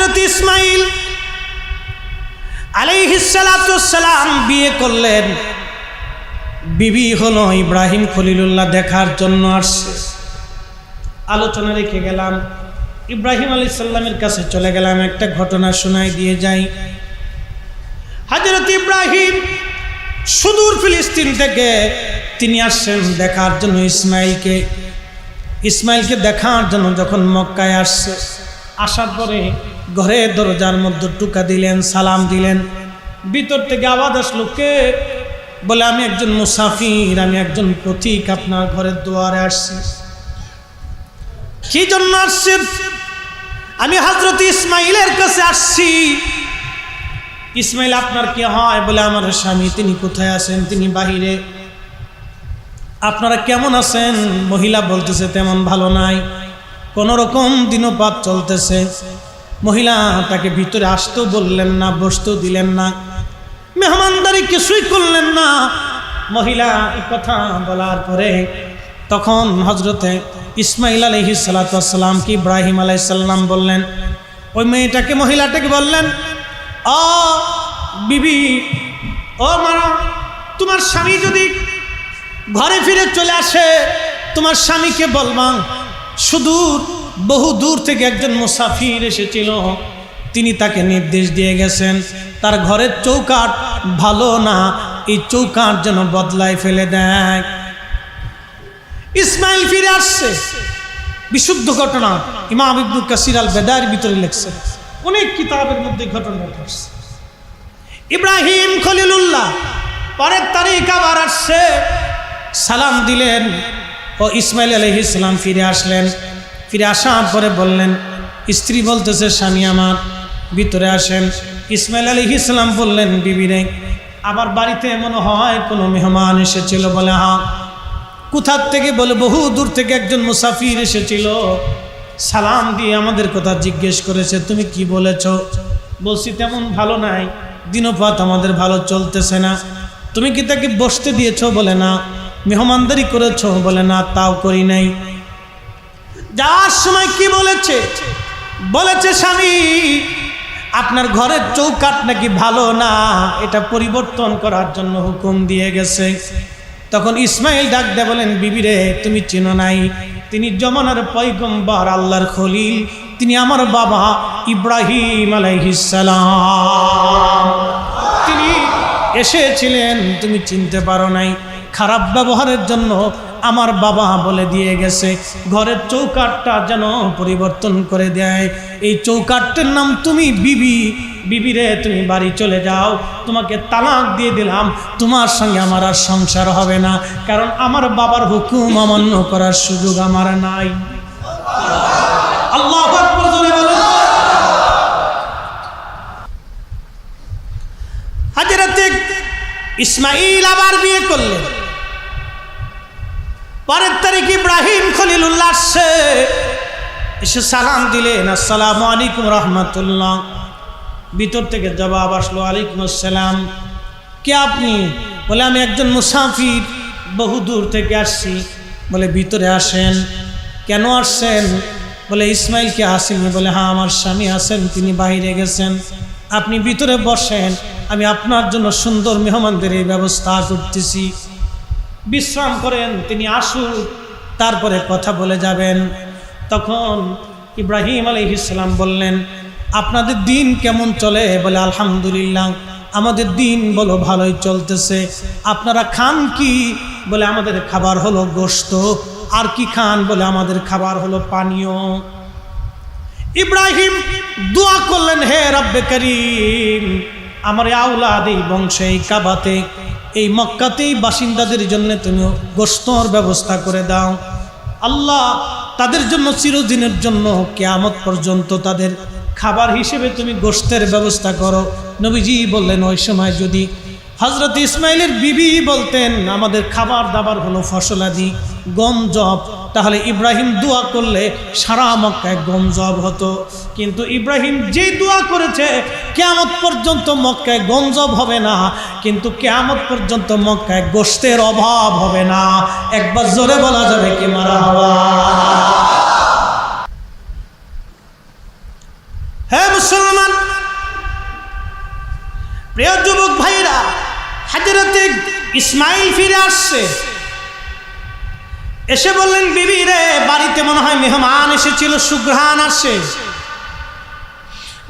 হযরত ইসমাঈল আলাইহিস সালাতু ওয়াস সালাম বিয়ে করলেন। বিবি হলো ইব্রাহিম খলিলুল্লাহ দেখার জন্য আসছে। আলোচনা রেখে গেলাম, ইব্রাহিম আলাইহিস সালামের কাছে চলে গেলাম, একটা ঘটনা শোনাই দিয়ে যাই। হযরত ইব্রাহিম সুদূর ফিলিস্তিন থেকে তিনি আসছেন দেখার জন্য ইসমাইলকে দেখার জন্য। যখন মক্কায় আসছে, আসার পরে ঘরের দরজার মধ্যে টুকা দিলেন, সালাম দিলেন। ভিতর থেকে আওয়াজ আসলো, কে? বলে আমি একজন মুসাফির, আমি একজন পথিক, আপনার ঘরের দুয়ারে আসছি। কি জন্য আসছেন? আমি হযরত ইসমাইলের কাছে আসছি। ইসমাইল আপনার কি হয়? বলে আমার স্বামী। তিনি কোথায় আছেন? তিনি বাহিরে। আপনারা কেমন আছেন? মহিলা বলতেছে তেমন ভালো নাই, কোন রকম দিনপাত চলতেছে। মহিলা তাকে ভিতরে আসতেও বললেন না, বসতেও দিলেন না, মেহমানদারি কিছুই করলেন না। মহিলা এই কথা বলার পরে তখন হযরতে ইসমাইল আলাইহিস সালাতু ওয়াস সালাম কি ইব্রাহিম আলাইহিস সালাম বললেন, ওই মেয়েটাকে, মহিলাটাকে বললেন, ও বিবি, ও মা, তোমার স্বামী যদি ঘরে ফিরে চলে আসে, তোমার স্বামীকে বলবা সুদূর বহু দূর থেকে একজন মুসাফির এসেছিল, তিনি তাকে নির্দেশ দিয়ে গেছেন তার ঘরের চৌকাঠ ভালো না, এই চৌকাঠ যেন বদলায় ফেলে দেয়। ইসমাইল ফিরে আসছে, বিশুদ্ধ ঘটনা। ইমাম ইবনে কাসির আল বেদায়ের ভিতরে লিখছেন, অনেক কিতাবের মধ্যে ঘটনা ঘটছে। ইব্রাহিম খলিলুল্লাহ পরের তারিখ আবার আসছে, সালাম দিলেন ও ইসমাইল আলাইহিস সালাম ফিরে আসলেন। ফিরে আসার পরে বললেন, স্ত্রী বলতেছে, স্বামী আমার ভিতরে আসেন। ইসমাইল আলাইহিস সালাম বললেন, বিবি রে, আবার বাড়িতে মনে হয় কোনো মেহমান এসেছিল। বলে হ্যাঁ। কোথার থেকে? বলে বহু দূর থেকে একজন মুসাফির এসেছিল, সালাম দিয়ে আমাদের কথা জিজ্ঞেস করেছে, তুমি কি বলেছ? বলছি তেমন ভালো নাই, দিনপাত আমাদের ভালো চলতেছে না। তুমি কি তাকে বসতে দিয়েছো? বলে না। মেহমানদারি করেছো? বলে না, তাও করি নাই। যাওয়ার সময় কি বলেছে? বলেছে, স্বামী আপনার ঘরের চৌকাঠ নাকি ভালো না, এটা পরিবর্তন করার জন্য হুকুম দিয়ে গেছে। তখন ইসমাইল ডাক দিয়ে বলেন, বিবি রে, তুমি চিনো নাই, তিনি জমানার পয়গম্বর, আল্লাহর খলিল, তিনি আমার বাবা ইব্রাহিম আলাইহিস সালাম। তিনি এসেছিলেন, তুমি চিনতে পারো নাই। খারাপ ব্যবহারের জন্য আমার বাবা বলে দিয়ে গেছে ঘরের চৌকাঠটা যেন পরিবর্তন করে দেয়। এই চৌকাঠটার নাম তুমি বিবি। বিবি রে, তুমি বাড়ি চলে যাও, তোমাকে তালাক দিয়ে দিলাম, তোমার সঙ্গে আমার আর সংসার হবে না, কারণ আমার বাবার হুকুম অমান্য করার সুযোগ আমার নাই। আল্লাহু আকবার জোরে বলুন। হযরত ইসমাঈল আবার বিয়ে করলেন। পরের তারিখ ইব্রাহিম খলিলুল্লাহ আসছে, এসে সালাম দিলেন, আসসালামু আলাইকুম রহমতুল্লাহ। ভিতর থেকে জবাব আসলো, আলাইকুম আসসালাম। কে আপনি? বলে আমি একজন মুসাফির, বহু দূর থেকে আসছি। বলে ভিতরে আসেন। কেন আসছেন? বলে ইসমাইলকে আসেননি। বলে হ্যাঁ, আমার স্বামী আছেন, তিনি বাইরে গেছেন, আপনি ভিতরে বসেন, আমি আপনার জন্য সুন্দর মেহমানদের এই ব্যবস্থা করতেছি, বিশ্রাম করেন, তিনি আসুন, তারপরে কথা বলে যাবেন। তখন ইব্রাহিম আলাইহিস সালাম বললেন, আপনাদের দিন কেমন চলে? বলে আলহামদুলিল্লাহ, আমাদের দিন বলো ভালোই চলতেছে। আপনারা খান কি? বলে আমাদের খাবার হলো গোশত। আর কি খান? বলে আমাদের খাবার হলো পানীয়। ইব্রাহিম দোয়া করলেন, হে রব্বে করিম, আমার আওলাদ, এই বংশে, এই কাবাতে, এই মক্কাতেই বাসিন্দাদের জন্য তুমি গোশতর ব্যবস্থা করে দাও। আল্লাহ, তাদের জন্য চিরদিনের জন্য কিয়ামত পর্যন্ত তাদের খাবার হিসেবে তুমি গোশতের ব্যবস্থা করো। নবীজি বললেন, ওই সময় যদি হযরত ইসমাইলের বিবি বলতেন আমাদের খাবার দাবার হলো ফসলাদি, গম জব, তাহলে ইব্রাহিম দোয়া করলে সারা মক্কায় গম জব হতো। কিন্তু ইব্রাহিম যে দোয়া করেছে, কিয়ামত পর্যন্ত মক্কায় গম জব হবে না, কিন্তু কিয়ামত পর্যন্ত মক্কায় গোশতের অভাব হবে না। একবার জোরে বলা যাবে কি মারহাবা। হে মুসলমান, প্রিয় যুবক ভাইরা, হযরতে ইসমাইল ফিরে আসছে, এসে বললেন, বিবি রে, বাড়িতে মনে হয় মেহমান এসেছিল, সুঘ্রাণ আসে।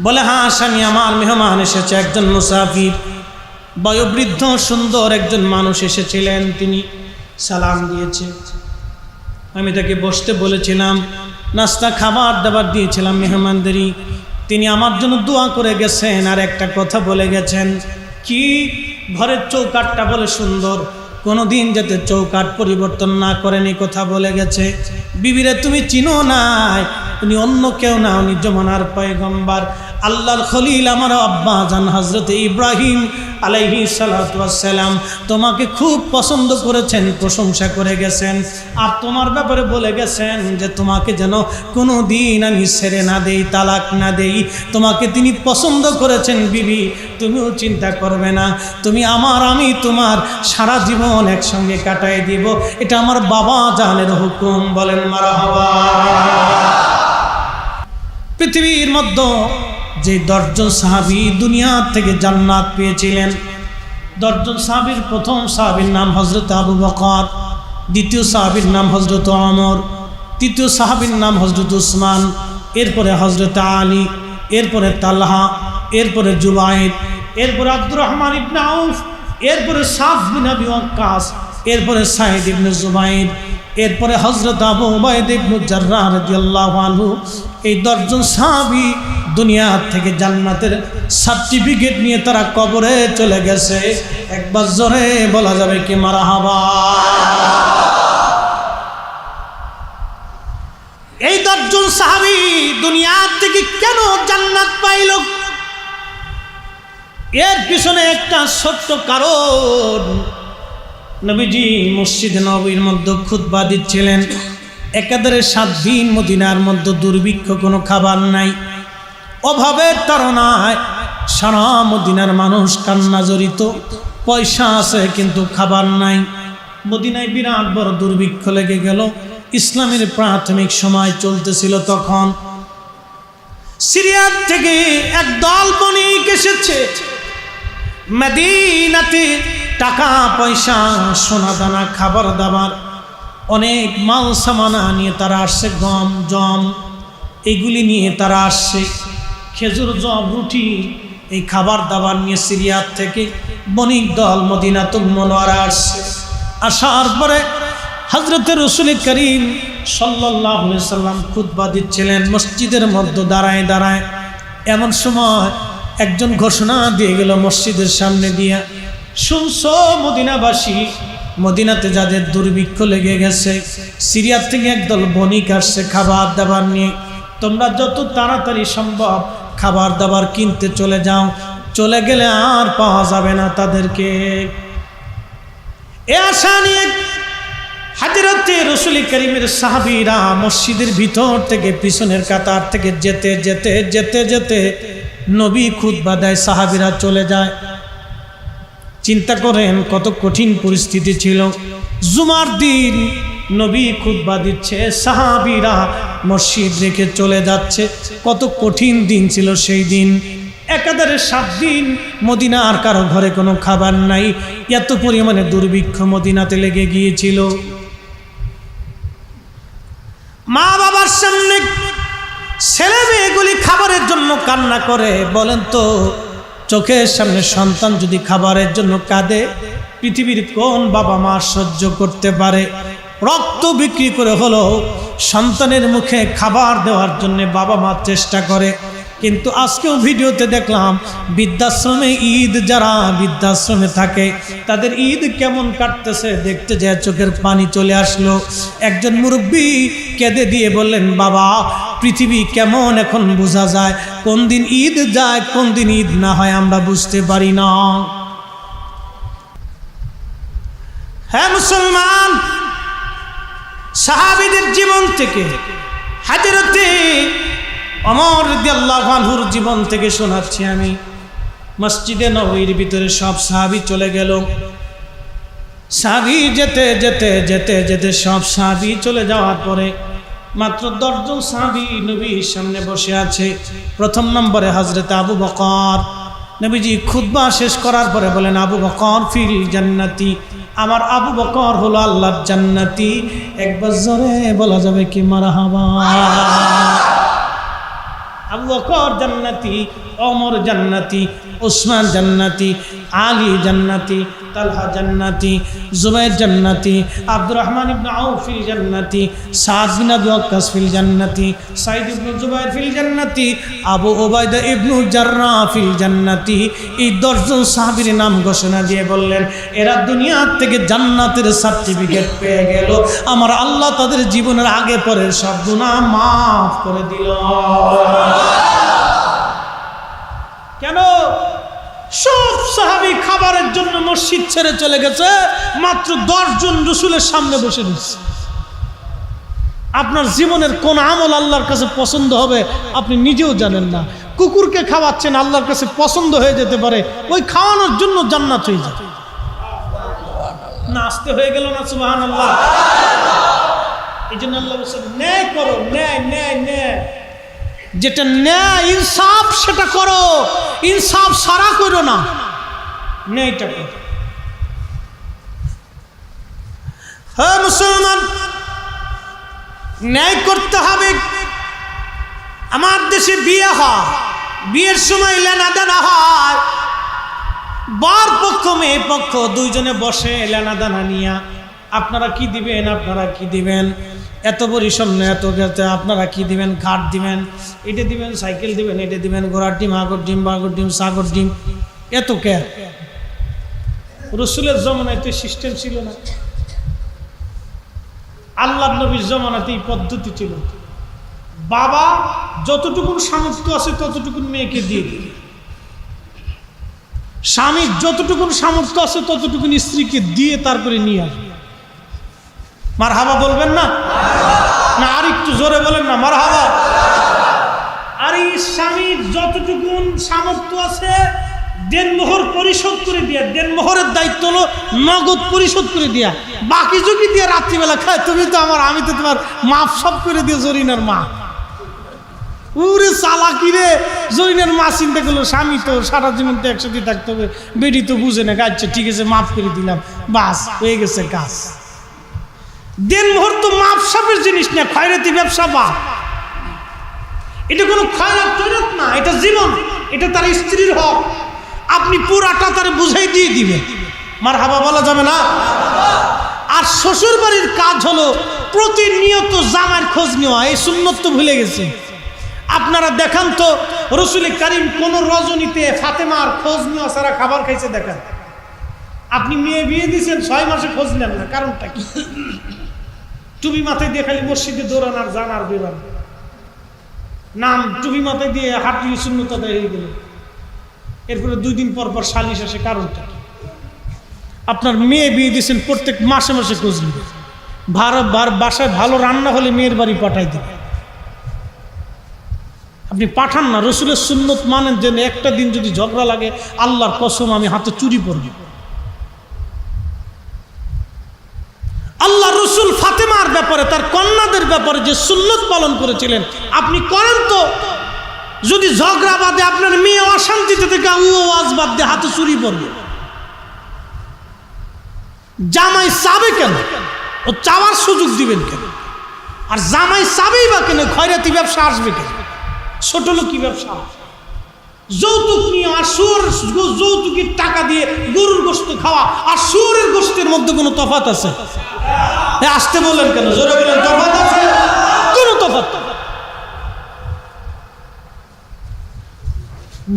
বলে, হ্যাঁ স্বামী, আমার মেহমান এসেছে, একজন মুসাফির, বয়োবৃদ্ধ সুন্দর একজন মানুষ এসেছিলেন, তিনি সালাম দিয়েছে। আমি তাকে বসতে বলেছিলাম, নাস্তা খাবার দাবার দিয়েছিলাম মেহমানদেরই, তিনি আমার জন্য দোয়া করে গেছেন, আর একটা কথা বলে গেছেন। কি? ঘরের চৌকাঠটা বলে সুন্দর, কোনোদিন যাতে চৌকাঠ পরিবর্তন না করেন, এই কথা বলে গেছে। বিবিরে, তুমি চিনো নাই, উনি অন্য কেউ না, উনি যমুনার পয়গম্বর, আল্লাহর খলিল, আমার আব্বা জান হযরতে ইব্রাহিম আলাইহিস সালাতু ওয়াস সালাম তোমাকে খুব পছন্দ করেছেন, প্রশংসা করে গেছেন, আর তোমার ব্যাপারে বলে গেছেন যে তোমাকে যেন কোনো দিন আমি ছেড়ে না দেই, তালাক না দেই, তোমাকে তিনি পছন্দ করেছেন। বিবি, তুমিও চিন্তা করবে না, তুমি আমার, আমি তোমার সারা জীবন একসঙ্গে কাটাই দিব, এটা আমার বাবা জানের হুকুম। বলেন মারহাবা। পৃথিবীর মধ্যে যে 10 জন সাহাবী দুনিয়া থেকে জান্নাত পেয়েছিলেন, 10 জন সাহাবীর প্রথম সাহাবীর নাম হযরত আবু বকর, দ্বিতীয় সাহাবীর নাম হযরত ওমর, তৃতীয় সাহাবীর নাম হযরত উসমান, এরপরে হযরত আলী, এরপরে তালহা, এরপরে জুবাইর, এরপরে আব্দুর রহমান ইবনে আউফ, এরপরে সাদ বিন আবি ওয়াক্কাস, এরপরে সাঈদ ইবনে জুবাইর, এরপরে হযরত আবু উবাইদা ইবনে জাররাহ রাদিয়াল্লাহু আনহু। এই 10 জন সাহাবী দুনিয়া থেকে জান্নাতের সার্টিফিকেট নিয়ে তারা কবরে চলে গেছে। একবার জোরে বলা যাবে কি মারহাবা। এই 10 জন সাহাবী দুনিয়া থেকে কেন জান্নাত পাইল? এর পিছনে একটা ছোট্ট কারণ। নবীজি মসজিদে নববীর মধ্যে খুতবা দিচ্ছিলেন, একাধারে 7 দিন মদিনার মধ্যে দুর্ভিক্ষ, কোনো খাবার নাই, অভাবের তাড়নায় সারা মদিনার মানুষ কান্না জড়িত, পয়সা আছে কিন্তু খাবার নাই। মদিনায় বিরাট বড় দুর্ভিক্ষ লেগে গেল। ইসলামের প্রাথমিক সময় চলতেছিল তখন। সিরিয়া থেকে এক দল বণিক এসেছে মদিনাতে, টাকা পয়সা, সোনা দানা, খাবার দাবার, অনেক মাল সামানা নিয়ে তারা আসছে, গম জম এইগুলি নিয়ে তারা আসছে, খেজুর জব রুটি, এই খাবার দাবার নিয়ে সিরিয়ার থেকে বণিক দল মদিনাতুল মুনাওয়ারা আসছে। আসার পরে হযরতে রাসূল করিম সাল্লাল্লাহু আলাইহি সাল্লাম খুতবা দিচ্ছিলেন মসজিদের মধ্যে দাঁড়ায় দাঁড়ায়। এমন সময় একজন ঘোষণা দিয়ে গেল মসজিদের সামনে দিয়া, শুনছো মদিনাবাসী, মদিনাতে যাদের দুর্ভিক্ষ লেগে গেছে, সিরিয়ার থেকে একদল বণিক আসছে খাবার দাবার নিয়ে, তোমরা যত তাড়াতাড়ি সম্ভব খাবার দাবার কিনতে চলে যাও, চলে গেলে আর পাওয়া যাবে না তাদেরকে। এ আশা নিয়ে হযরতে রাসূল করিমের সাহাবীরা মসজিদের ভিতর থেকে পিছনের কাতার থেকে যেতে যেতে যেতে যেতে নবী খুতবা দেয়, সাহাবীরা চলে যায়। চিন্তা করেন কত কঠিন পরিস্থিতি ছিল। জুমার দিন নবী খুতবা দিচ্ছে, সাহাবীরা মসজিদ রেখে চলে যাচ্ছে। কত কঠিন দিন ছিল সেই দিন। একাধারে 7 দিন মদিনার কারো ঘরে কোনো খাবার নাই, এত পরিমাণে দুর্ভিক্ষ মদিনাতে লেগে গিয়েছিল। মা বাবার সামনে ছেলে মেয়েগুলি খাবারের জন্য কান্না করে। বলেন তো, চোখের সামনে সন্তান যদি খাবারের জন্য কাঁদে, পৃথিবীর কোন বাবা মা সহ্য করতে পারে? রক্ত বিক্রি করে হলো সন্তানের মুখে খাবার দেওয়ার জন্য বাবা মা চেষ্টা করে। কিন্তু আজকেও ভিডিওতে দেখলাম বৃদ্ধাশ্রমে ঈদ, যারা বৃদ্ধাশ্রমে থাকে তাদের ঈদ কেমন কাটতেছে দেখতে যায় চোখের পানি চলে আসলো। একজন মুরব্বী কেঁদে দিয়ে বললেন, বাবা, পৃথিবী কেমন এখন বোঝা যায়, কোন দিন ঈদ যায় কোন দিন ঈদ না হয় আমরা বুঝতে পারি না। হ্যাঁ মুসলমান, সাহাবীদের জীবন থেকে, হযরতে ওমর রাদিয়াল্লাহু আনহুর জীবন থেকে শোনাচ্ছি আমি। মসজিদে নববীর ভিতরে সব সাহাবী চলে গেল। সাহাবী যেতে যেতে যেতে যেতে সব সাহাবী চলে যাওয়ার পরে মাত্র 10 জন সাহাবী নবীর সামনে বসে আছে। প্রথম নম্বরে হযরত আবু বকর। নবীজি খুতবা শেষ করার পরে বলেন, আবু বকর ফিল জান্নাতি, আমার আবু বকর হলো আল্লাহর জান্নাতি। একবার জোরে বলা যাবে কি মারহাবা? আবু বকর জান্নাতি, ওমর জান্নাতি, উসমান জান্নাতি, আলী জান্নাতি, তালহা জান্নাতি, জুবাইর জান্নাতি, আব্দুর রহমান ইবনে আউফ ফিল জান্নাতি, সাদ বিন আবি ওয়াক্কাস ফিল জান্নাতি, সাইদ ইবনে জুবাইর ফিল জান্নাতি, আবু উবাইদা ইবনে জাররাহ ফিল জান্নাতি। এই 10 জন সাহাবীর নাম ঘোষণা দিয়ে বললেন, এরা দুনিয়া থেকে জান্নাতের সার্টিফিকেট পেয়ে গেল, আমার আল্লাহ তাদের জীবনের আগে পরের সব গুনাহ মাফ করে দিল। কেন? সব সাহাবী খাবারের জন্য মসজিদ ছেড়ে চলে গেছে, মাত্র 10 জন রাসূলের সামনে বসে রয়েছে। আপনার জীবনের কোন আমল আল্লাহর কাছে পছন্দ হবে আপনি নিজেও জানেন না। কুকুরকে খাওয়াচ্ছেন, আল্লাহর কাছে পছন্দ হয়ে যেতে পারে, ওই খাওয়ানোর জন্য জান্নাত হয়ে যাবে। না আসতে হয়ে গেল না? সুবহানাল্লাহ। এই জন্য আল্লাহ বলেছেন, ন্যায় করো, ন্যায় ন্যায় ন্যায়, যেটা ন্যায় ইনসাফ সেটা করো, ইনসাফ সারা করো না, ন্যায়টা করো। হ্যাঁ মুসলমান, ন্যায় করতে হবে। আমার দেশে বিয়ে হয়, বিয়ের সময় লেনাদেনা হয়, বর পক্ষ মেয়ে পক্ষ দুইজনে বসে লেনাদেনা নিয়া, আপনারা কি দিবেন, আপনারা কি দিবেন, এত পরিসন্ন এত গেছে, আপনারা কি দিবেন, খাট দিবেন, এটা দিবেন, সাইকেল দিবেন, এটা দিবেন, ঘোড়ার ডিম, আগর ডিম, বাগর ডিম, সাগর ডিম, এত কে? রসুলের জমানায় তো সিস্টেম ছিল না, আল্লাহর নবীর জমানাতে এই পদ্ধতি ছিল। বাবা যতটুকুন সামর্থ্য আছে ততটুকুন মেয়েকে দিয়ে দিবে, স্বামীর যতটুকুন সামর্থ্য আছে ততটুকুন স্ত্রীকে দিয়ে তারপরে নিয়ে আসবে। মারহাবা বলবেন না? না আর একটু জোরে বলেন না, মারহাবা। আর এই স্বামীর যতটুকুন সামর্থ্য আছে দেনমোহর পরিশোধ করে দিয়া, দেনমোহরের দায়িত্ব হলো নগদ পরিশোধ করে দিয়া, বাকি যদি দিয়ে রাত্রিবেলা খায়, তুমি তো আমার, আমি তো তোমার মাপ সব করে দিয়ে জরিনার মা। উরে চালাকি রে, জরিনার মা চিন্তা করলো স্বামী তো সারা জীবন তো একসাথে থাকতে হবে, বেডি তো বুঝে না, আচ্ছা ঠিক আছে মাফ করে দিলাম, বাস হয়ে গেছে কাজ। দেনমোহর তো মাপ সাপের জিনিস না, খয়রাতি ব্যবসা বা এটা কোনো খয়রাত তৈরত না, এটা জীবন, এটা তার স্ত্রীর হক, আপনি পুরাটা তার বুঝাই দিয়ে দিবেন। মারহাবা বলা যাবে না? আর শ্বশুর বাড়ির কাজ হলো প্রতিনিয়ত জামার খোঁজ নেওয়া, এই সুন্নত তো ভুলে গেছে। আপনারা দেখান তো রসুল কারীম কোন রজনীতে ফাতেমার খোঁজ নেওয়া ছাড়া খাবার খাইছে দেখান। আপনি মেয়ে বিয়ে দিয়েছেন 6 মাসে খোঁজ নেন না, কারণটা কি? টুপি মাথায় দিয়ে খালি মসজিদে দৌড়ান আর যান আর বেরান, নাম টুপি মাথায় দিয়ে হাঁটি শূন্যতা হয়ে গেল, এরপরে 2 দিন পর পর সালিশ আসে, কারণটা কি? আপনার মেয়ে বিয়ে দিয়েছেন, প্রত্যেক মাসে মাসে খোঁজ নেবে, বাসায় ভালো রান্না হলে মেয়ের বাড়ি পাঠাই দেবে, আপনি পাঠান না। রসুলের সুন্নত মানেন যে একটা দিন যদি ঝগড়া লাগে, আল্লাহর কসম আমি হাতে চুরি পড়ব। আল্লাহ রসুল ফাতেমার ব্যাপারে, তার কন্যাদের ব্যাপারে যে সুন্নত পালন করেছিলেন আপনি করেন তো। যদি ঝগড়া বাদে আপনার মেয়ে অশান্তিতে থেকে ওয়াজ বাদ দিয়ে হাতে চুরি পড়বে, জামাই চাবে কেন? ও চাওয়ার সুযোগ দিবেন কেন? আর জামাই চাবেই বা কেন? খয়রাতি ব্যবসা আসবে কেন? ছোট লোকি ব্যবসা, যৌতুক নিয়ে, আর যৌতুকের টাকা দিয়ে গরুর গোশত খাওয়া আর শুয়োরের গোশতের মধ্যে কোনো তফাৎ আছে? আসতে বলেন কেন? জোরে বলেন, তফাৎ আছে? কোনো তফাৎ।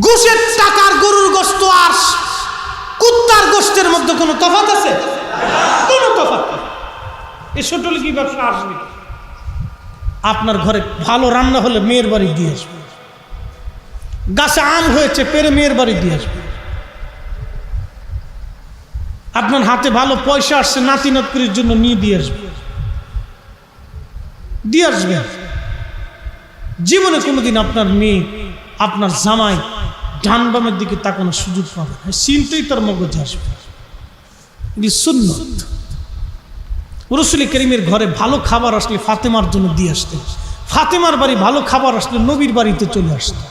গোশের টাকার গরুর গোশত আর কুত্তার গোশতের মধ্যে কোনো তফাৎ আছে? কোনো তফাৎ নেই। এই ছোট লোকি ব্যবসা আসবে। আপনার ঘরে ভালো রান্না হলে মেয়ের বাড়ি দিয়ে আসবে, গাছে আম হয়েছে পেরে মেয়ের বাড়ি দিয়ে আসবে, আপনার হাতে ভালো পয়সা আসছে নাতি নাতকুরির জন্য নিয়ে দিয়ে আসবে, দিয়ে আসবে। জীবনে কোনোদিন আপনার মেয়ে, আপনার জামাই ডান বামের দিকে তাকানোর সুযোগ পাবে না, চিন্তাই তার মগজে আসবে। এটি সুন্নত। রাসূল করিমের ঘরে ভালো খাবার আসলে ফাতেমার জন্য দিয়ে আসতেন, ফাতেমার বাড়ি ভালো খাবার আসলে নবীর বাড়িতে চলে আসতেন।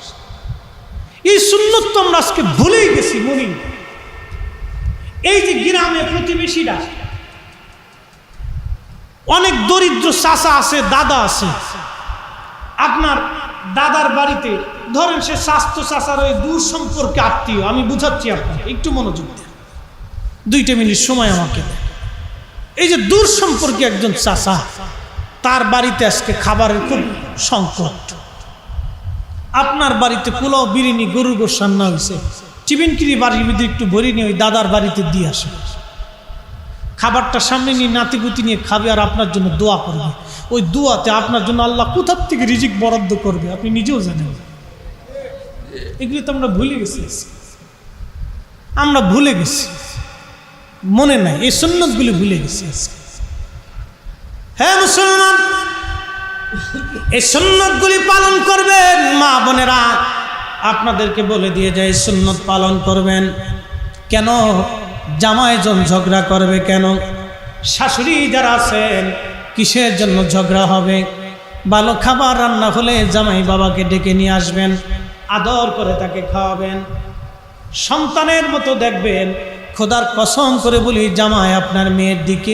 এই সুন্নত তো আমরা আজকে ভুলেই গেছি। মনি এই যে গ্রামে প্রতিবেশীরা অনেক দরিদ্র চাচা আছে, দাদা আছে, আপনার দাদার বাড়িতে ধরেন সে স্বাস্থ্য চাচার ওই দূর সম্পর্কে আত্মীয়, আমি বুঝাচ্ছি আপনাকে, একটু মনোযোগ দেন, 2 মিনিট সময় আমাকে দেন। এই যে দূর সম্পর্কে একজন চাচা, তার বাড়িতে আজকে খাবারের খুব সংকট, আপনার বাড়িতে পোলাও বিরিয়ানি গরুর গোশত রান্না হয়েছে, চিবিনকিরি বাড়ির ভিতরে একটু ভরি নিয়ে ওই দাদার বাড়িতে দিয়ে আসে, খাবারটা সামনে নিয়ে নাতিগুতি নিয়ে খাবে আর আপনার জন্য দোয়া করবে। ওই দোয়াতে আপনার জন্য আল্লাহ কোথার থেকে রিজিক বরাদ্দ করবে আপনি নিজেও জানেন। এগুলি তো আমরা ভুলে গেছি, আমরা ভুলে গেছি, মনে নাই, এই সুন্নতগুলি ভুলে গেছি। হ্যাঁ মুসলমান, এই সুন্নতগুলি পালন করবেন। মা বোনেরা আপনাদেরকে বলে দিয়ে যায় সুন্নত পালন করবেন। কেন জামাইজন ঝগড়া করবে? কেন শাশুড়ি যারা আছেন কিসের জন্য ঝগড়া হবে? ভালো খাবার রান্না হলে জামাই বাবাকে ডেকে নিয়ে আসবেন, আদর করে তাকে খাওয়াবেন, সন্তানের মতো দেখবেন। খোদার কসম করে বলি, জামাই আপনার মেয়ের দিকে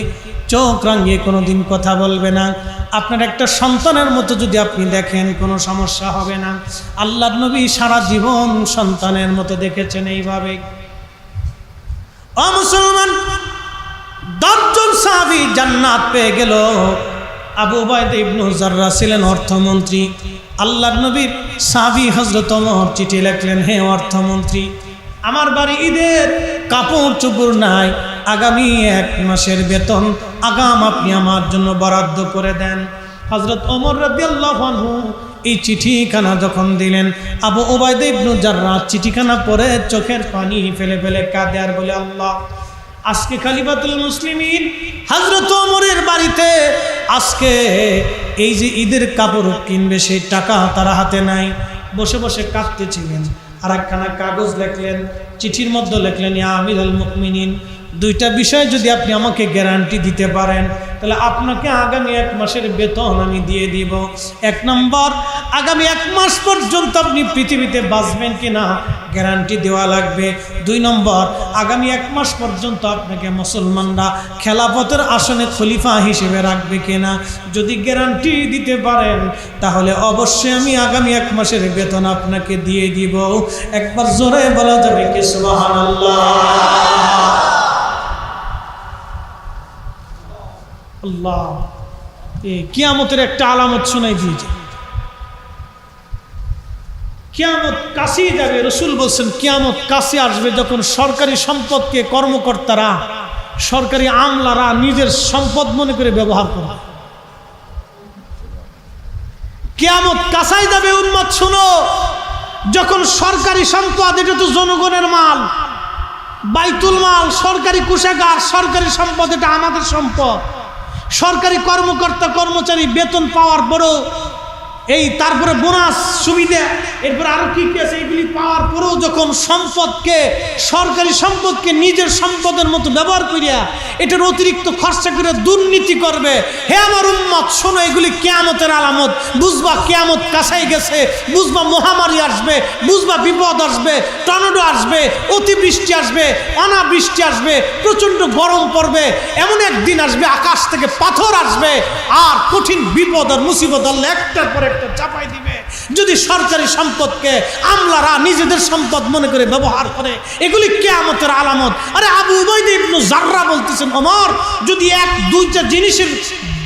চোখ রাঙিয়ে কোনোদিন কথা বলবে না। আপনার একটা সন্তানের মতো যদি আপনি দেখেন কোনো সমস্যা হবে না। আল্লাহর নবী সারা জীবন সন্তানের মতো দেখেছেন এইভাবে। ও মুসলমান, 10 জন সাহাবী জান্নাত পেয়ে গেল। আবু উবাইদা ইবনে জাররাহ ছিলেন অর্থমন্ত্রী। আল্লাহর নবীর সাহাবী হযরত ওমর চিঠি লিখলেন, হে অর্থমন্ত্রী, আমার বাড়ি ঈদের কাপড় চোপড় নাই, আগামী 1 মাসের বেতন আগাম আপনি আমার জন্য বরাদ্দ করে দেন। হযরত ওমর রাদিয়াল্লাহু আনহু এই চিঠিখানা যখন দিলেন, আবু উবাইদা ইবনে জাররাহ চিঠিখানা পড়ে চোখের পানি ফেলে ফেলে কাঁদে আর বলে, আল্লাহ, আজকে খলিফাতুল মুসলিমিন হযরত ওমরের বাড়িতে আজকে এই যে ঈদের কাপড় কিনবে সেই টাকা তারা হাতে নাই। বসে বসে কাঁদতেছিলেন। আর একখানা কাগজ লিখলেন, চিঠির মধ্যে লিখলেন, ইয়া আমিরুল মুমিনিন, 2টা বিষয় যদি আপনি আমাকে গ্যারান্টি দিতে পারেন তাহলে আপনাকে আগামী 1 মাসের বেতন আমি দিয়ে দিব। 1 নম্বর, আগামী 1 মাস পর্যন্ত আপনি পৃথিবীতে বাঁচবেন কিনা গ্যারান্টি দেওয়া লাগবে। 2 নম্বর, আগামী 1 মাস পর্যন্ত আপনাকে মুসলমানরা খেলাফতের আসনে খলিফা হিসেবে রাখবে কিনা। যদি গ্যারান্টি দিতে পারেন তাহলে অবশ্যই আমি আগামী 1 মাসের বেতন আপনাকে দিয়ে দিব। একবার জোরে বলা যাবে কি সুবহানাল্লাহ? আল্লাহ, কিয়ামতের একটা আলামত শোনাই দিয়েছে। কিয়ামত কাছেই যাবে। রাসূল বলছেন কিয়ামত কাছে আসবে যখন সরকারি সম্পদকে কর্মকর্তারা, সরকারি আমলারা নিজের সম্পদ মনে করে ব্যবহার করবে। কিয়ামত কাছেই যাবে উম্মত, শুনো, যখন সরকারি সম্পদ, এটা তো জনগণের মাল, বাইতুল মাল, সরকারি কোষাগার, সরকারি সম্পদ, এটা আমাদের সম্পদ। সরকারি কর্মকর্তা কর্মচারী বেতন পাওয়ার পরেও এই তারপরে বোনাস সুবিধা, এরপর আরো কি কি আছে, এগুলি পাওয়ার পরেও যখন সম্পদকে, সরকারি সম্পদকে নিজের সম্পদের মতো ব্যবহার করিয়া এটার অতিরিক্ত খরচা করে দুর্নীতি করবে, হে আমার উম্মত শোনো, এগুলি কিয়ামতের আলামত। বুঝবা কিয়ামত কাছাই গেছে, বুঝবা মহামারী আসবে, বুঝবা বিপদ আসবে, টর্নেডো আসবে, অতিবৃষ্টি আসবে, অনাবৃষ্টি আসবে, প্রচণ্ড গরম পড়বে, এমন একদিন আসবে আকাশ থেকে পাথর আসবে আর কঠিন বিপদ আর মুসিবত আল্লাহ একটার পর একটা চাপাই দিবে। যদি সরকারি সম্পদকে আমলারা নিজেদের সম্পদ মনে করে ব্যবহার করে, এগুলি কিয়ামতের আলামত। আরে আবু উবাইদা ইবনে জাররাহ বলতেছেন, ওমর, যদি 1-2টা জিনিসের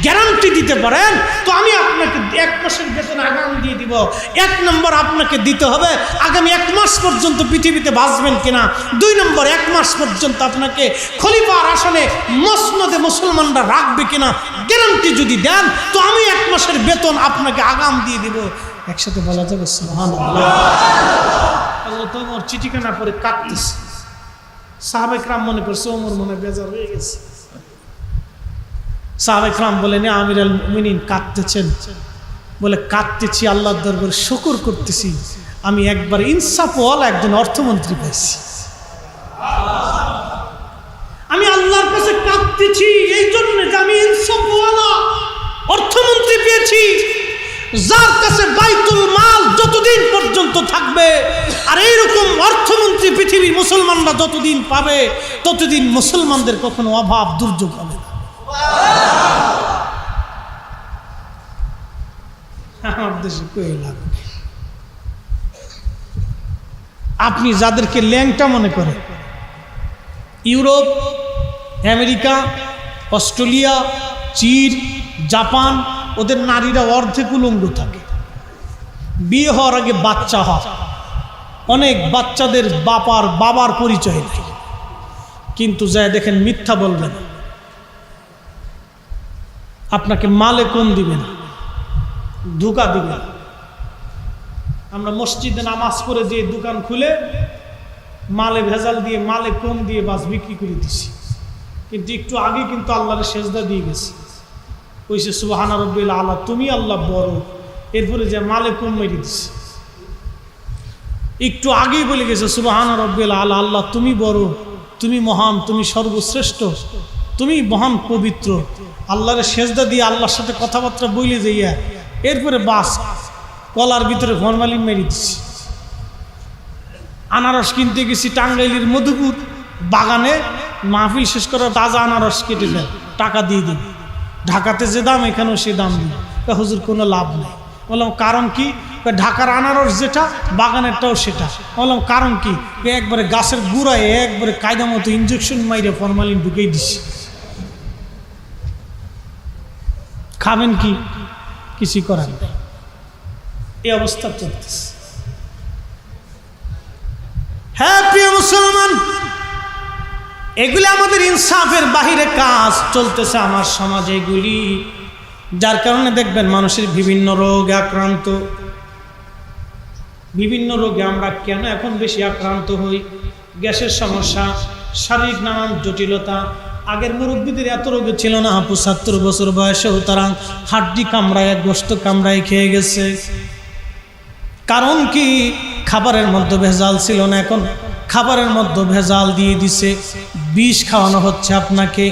গ্যারান্টি দিতে পারেন তো আমি আপনাকে 1 মাসের বেতন আগাম দিয়ে দিব। 1 নম্বর, আপনাকে দিতে হবে আগামী 1 মাস পর্যন্ত পৃথিবীতে বাঁচবেন কিনা। 2 নম্বর, 1 মাস পর্যন্ত আপনাকে খলিফার আসনে মসনদে মুসলমানরা রাখবে কিনা গ্যারান্টি যদি দেন তো আমি 1 মাসের বেতন আপনাকে আগাম দিয়ে দিব। একসাথে বলা যাবে সুবহানাল্লাহ। আল্লাহ তো ওমর চিঠিখানা পরে কাঁদতেছে। সাহাবায়ে কেরাম মনে করছে ওমর মনে বেজার হয়ে গেছে। সাহাবায়ে কেরাম বলেন, আমিরুল মুমিনিন কাঁদতেছেন? বলে, কাঁদতেছি আল্লাহর দরবারে শুকর করতেছি, আমি একবার ইনসাফওয়ালা একজন অর্থমন্ত্রী পাইছি। আমি আল্লাহর কাছে কাঁদতেছি এই জন্য যে আমি ইনসাফ যার কাছে বাইতুল মাল যতদিন পর্যন্ত থাকবে, আর এইরকম অর্থমন্ত্রী পৃথিবীর মুসলমানরা যতদিন পাবে, ততদিন মুসলমানদের কখনো অভাব দুর্যোগ হবে না। আমার দেশে কই লাগবে। আপনি যাদেরকে ল্যাংটা মনে করেন, ইউরোপ, আমেরিকা, অস্ট্রেলিয়া, চীন, জাপান, ওদের নারীরা অর্ধেক উলঙ্গ থাকে। বিয়ে হওয়ার আগে বাচ্চা হয়, অনেক বাচ্চাদের বাবার পরিচয় দেয়, কিন্তু যায় দেখেন মিথ্যা বলবেন, আপনাকে মালে কম দিবেন, ধোঁকা দিবেন। আমরা মসজিদে নামাজ পড়ে যে দোকান খুলে মালে ভেজাল দিয়ে, মালে কম দিয়ে বাস বিক্রি করে দিছি, কিন্তু একটু আগে কিন্তু আল্লাহর সেজদা দিয়ে গেছে, কইছে সুবহানা রাব্বিল আলা, তুমি আল্লাহ বড়, এরপরে যে মালে কম মেরে দিছে। একটু আগেই বলে গেছে সুবহানা রাব্বিল আলা, আল্লাহ তুমি বড়, তুমি মহান, তুমি সর্বশ্রেষ্ঠ, তুমি মহান পবিত্র। আল্লাহর সেজদা দিয়ে আল্লাহর সাথে কথাবার্তা বলে যাইয়া এরপরে বাস কলার ভিতরে ফরমালিন মেরে দিছি। আনারস কিনতে গেছি টাঙ্গাইলের মধুপুর বাগানে, মাহফিল শেষ করার তাজা আনারস কেটে দেন, টাকা দিয়ে দিন। ঢাকাতে যে দাম এখানেও সে দাম দিন। হুজুর কোনো লাভ নেই। বললাম কারণ কি? ঢাকার আনারস যেটা, বাগানেরটাও সেটা। বললাম কারণ কি? একবারে গাছের গুঁড়ায় একবারে কায়দা মতো ইঞ্জেকশন মাইরে ফরমালিন ঢুকেই দিছি। খাবেন কি? কিছু করার নেই, এই অবস্থা চলতেছে। হ্যাঁ প্রিয় মুসলমান, এগুলি আমাদের ইনসাফের বাহিরে কাজ চলতেছে আমার সমাজে এগুলি, যার কারণে দেখবেন মানুষের বিভিন্ন রোগে আক্রান্ত। বিভিন্ন রোগে আমরা কেন এখন বেশি আক্রান্ত হই? গ্যাসের সমস্যা, শারীরিক নানান জটিলতা। আগের মুরব্বীদের এত রোগে ছিল না, ৭৫ বছর বয়সেও তারা হাড্ডি কামড়ায়, গোশত কামড়ায় খেয়ে গেছে। কারণ কি? খাবারের মধ্যে ভেজাল ছিল না, এখন খাবারের মধ্যে ভেজাল দিয়ে দিছে, বিষ খাওয়ানো হচ্ছে আপনাকে।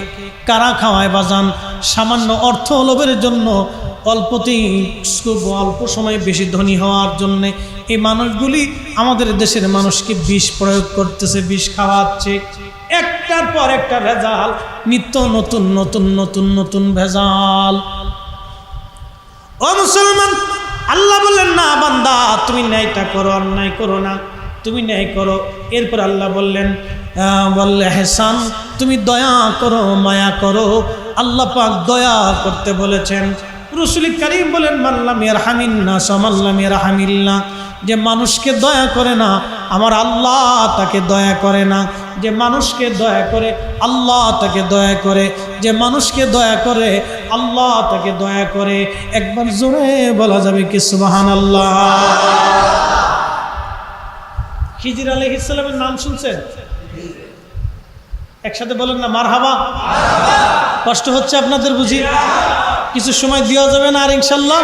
কারা খাওয়ায় বাজান? সামান্য অর্থ লোভের জন্য, অল্পতেই অল্প সময়ে বেশি ধনী হওয়ার জন্যে এই মানুষগুলি আমাদের দেশের মানুষকে বিষ প্রয়োগ করতেছে, বিষ খাওয়াচ্ছে। একটার পর একটা ভেজাল, নিত্য নতুন নতুন নতুন নতুন ভেজাল। ও মুসলমান, আল্লাহ বললেন না বান্দা তুমি ন্যায়টা করো, অন্যায় করো না, তুমি ন্যায় করো। এরপর আল্লাহ বললেন, বললে হেসান, তুমি দয়া করো, মায়া করো। আল্লাহ পাক দয়া করতে বলেছেন। রাসূল কারীম বলেন, মাল্লাম ইয়ারহামিন নাস মাল্লাম ইয়ারহামিল্লাহ, যে মানুষকে দয়া করে না আমার আল্লাহ তাকে দয়া করে না। যে মানুষকে দয়া করে আল্লাহ তাকে দয়া করে, যে মানুষকে দয়া করে আল্লাহ তাকে দয়া করে। একবার জোরে বলা যাবে কি সুবহানাল্লাহ? খিজির আলাইহিস সালামের নাম শুনছেন? একসাথে বলেন না মারহাবা। কষ্ট হচ্ছে আপনাদের বুঝি? কিছু সময় দেওয়া যাবে না আর ইনশাল্লাহ?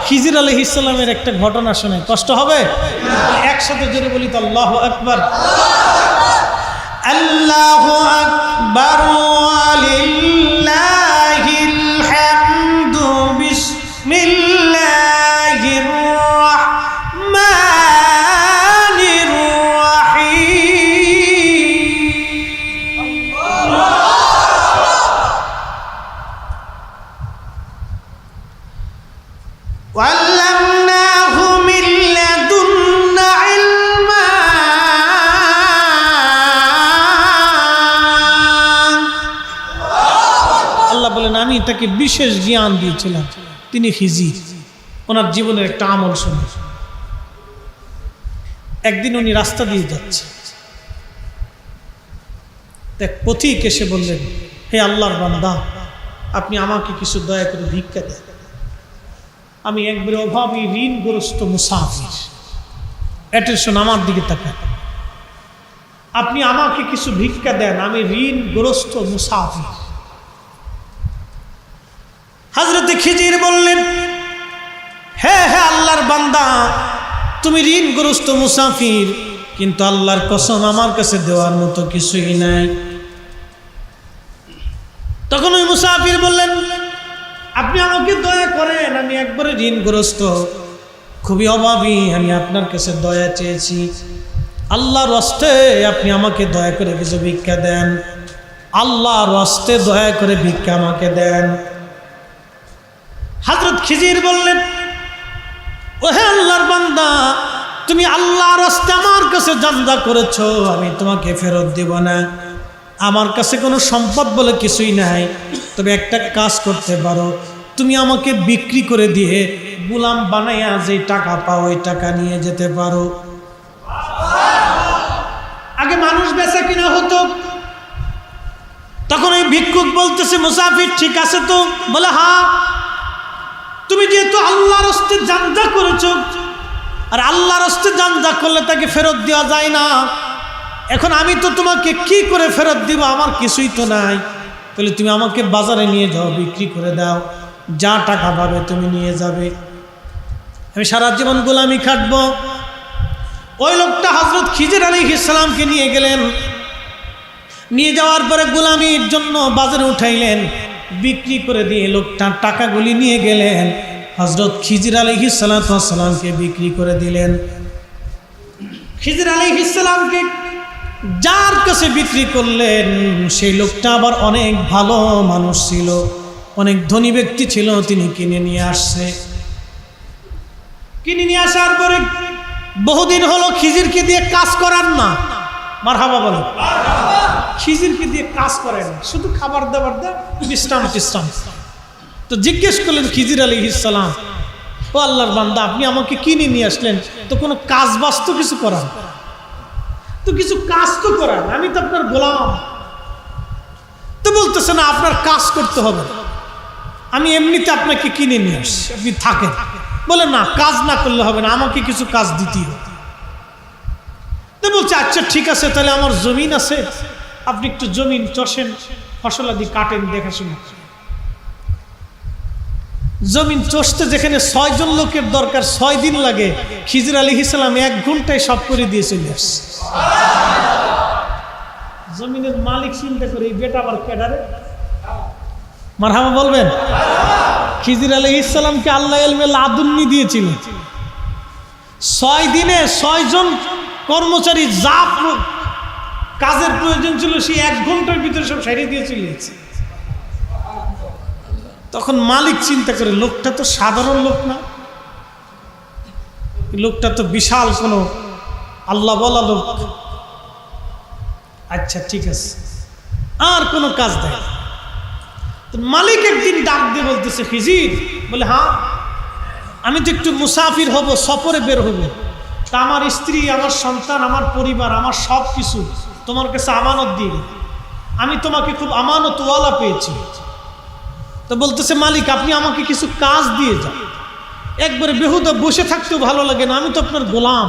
খিজির আলাইহিস সালামের একটা ঘটনা শুনে কষ্ট হবে? একসাথে জোরে বলি তো আল্লাহু আকবার। আল্লাহু আকবার ওয়ালিল্লাহিল হামদু, বিসমিল্লাহির রাহমানির রাহিম। وعلمناه من لدنا علما আল্লাহ বলেন আমি তাকে বিশেষ জ্ঞান দিয়েছিলাম। তিনি খিজির, ওনার জীবনের একটা আমল শুনে। একদিন উনি রাস্তা দিয়ে যাচ্ছে, এক পথিক এসে বললেন, হে আল্লাহর বান্দা, আপনি আমাকে কিছু দয়া করে ভিক্ষা দেন, আমি একবারে অভাবী ঋণগ্রস্ত মুসাফির। অ্যাটেনশন, আমার দিকে তাকান। আপনি আমাকে কিছু ভিক্ষা দেন, আমি ঋণগ্রস্ত মুসাফির। হযরত খিজির বললেন, হ্যাঁ হ্যাঁ আল্লাহর বান্দা, তুমি ঋণগ্রস্ত মুসাফির, কিন্তু আল্লাহর কসম আমার কাছে দেওয়ার মতো কিছুই নাই। তখন ওই মুসাফির বললেন, আপনি আমাকে দয়া করেন, আমি একবারে ঋণগ্রস্ত, খুবই অভাবী, আমি আপনার কাছে দয়া চেয়েছি, আল্লাহর হস্তে আপনি আমাকে দয়া করে কিছু ভিক্ষা দেন, আল্লাহর হস্তে দয়া করে ভিক্ষা আমাকে দেন। হযরত খিজির বললেন, ওহে আল্লাহর বান্দা, তুমি আল্লাহর হস্তে আমার কাছে জানদা করেছো, আমি তোমাকে ফেরত দেব না। আমার কাছে কোনো সম্পদ বলে কিছুই নাই, তবে একটা কাজ করতে পারো, তুমি আমাকে বিক্রি করে দিয়ে গোলাম বানাইয়া যে টাকা পাও ওই টাকা নিয়ে যেতে পারো। আগে মানুষ বেচা কিনা হতো, তখন ওই ভিক্ষুক বলতেছে, মুসাফির ঠিক আছে তো? বলে হ্যাঁ। তুমি যেহেতু আল্লাহর হস্তে জানদা করেছো, আর আল্লাহর হস্তে জানদা করলে তাকে ফেরত দেওয়া যায় না, এখন আমি তো তোমাকে কি করে ফেরত দিব, আমার কিছুই তো নাই, তাহলে তুমি আমাকে বাজারে নিয়ে যাও, বিক্রি করে দাও, যা টাকা পাবে তুমি নিয়ে যাবে, আমি সারা জীবন গোলামি খাটবো। ওই লোকটা হযরত খিজির আলাইহিস সালামকে নিয়ে গেলেন, নিয়ে যাওয়ার পরে গোলামির জন্য বাজারে উঠাইলেন, বিক্রি করে দিয়ে লোকটা টাকাগুলি নিয়ে গেলেন, হযরত খিজির আলাইহিস সালামকে বিক্রি করে দিলেন। খিজির আলাইহিস সালামকে যার কাছে বিক্রি করলেন সেই লোকটা আবার অনেক ভালো মানুষ ছিল, অনেক ধনী ব্যক্তি ছিল, তিনি কিনে নিয়ে আসছে। কিনে নিয়ে আসার পরে বহুদিন হলো খিজিরকে দিয়ে কাজ করান না, মারহাবা বলো, খিজিরকে দিয়ে কাজ করেন, শুধু খাবার দাবার দেয়, বিশ্রাম টিশ্রাম। তো জিজ্ঞেস করলেন খিজির আলাইহিস সালাম, ও আল্লাহর বান্দা, আপনি আমাকে কিনে নিয়ে আসলেন, তো কোনো কাজ বাস্তব কিছু করান, তো কিছু কাজ তো করান, আমি তো আপনার গোলাম। তো বলতেছে না, আপনার কাজ করতে হবে, আমি এমনিতে আপনাকে কিনে নিয়ে আসছি, আপনি থাকেন। বলে না, কাজ না করলে হবে না, আমাকে কিছু কাজ দিতেই হবে। তো বলছে আচ্ছা ঠিক আছে, তাহলে আমার জমিন আছে, আপনি একটু জমিন চষেন, ফসলাদি কাটেন, দেখাশোনা। জমিন চষতে যেখানে 6 জন লোকের দরকার 6 দিন লাগে, খিজির আলাইহিস সালাম 1 ঘন্টায় সব করে দিয়ে চলে আসছে। জমিনের মালিক চিন্তা করে, এই বেটা আবার কেডারে, মারহাবা বলবেন। খিজির আলাইহিস সালামকে আল্লাহ ইলমে লাদুন্নি দিয়েছিল, 6 দিনে 6 জন কর্মচারী যা কাজের প্রয়োজন ছিল সেই 1 ঘন্টার ভিতরে সব সারিয়ে দিয়ে চলে গেছে। তখন মালিক চিন্তা করে, লোকটা তো সাধারণ লোক না, লোকটা তো বিশাল কোনো আল্লাহ বলা লোক। আচ্ছা ঠিক আছে, আর কোনো কাজ দেয়। মালিক একদিন ডাক দিয়ে বলতেছে, খিজির, বলে হ্যাঁ, আমি তো একটু মুসাফির হব, সফরে বের হব, তা আমার স্ত্রী, আমার সন্তান, আমার পরিবার, আমার সব কিছু তোমার কাছে আমানত দিয়ে, আমি তোমাকে খুব আমানতওয়ালা পেয়েছি। তো বলতেছে মালিক, আপনি আমাকে কিছু কাজ দিয়ে যান, একবারে বেহুদা বসে থাকতেও ভালো লাগে না, আমি তো আপনার গোলাম।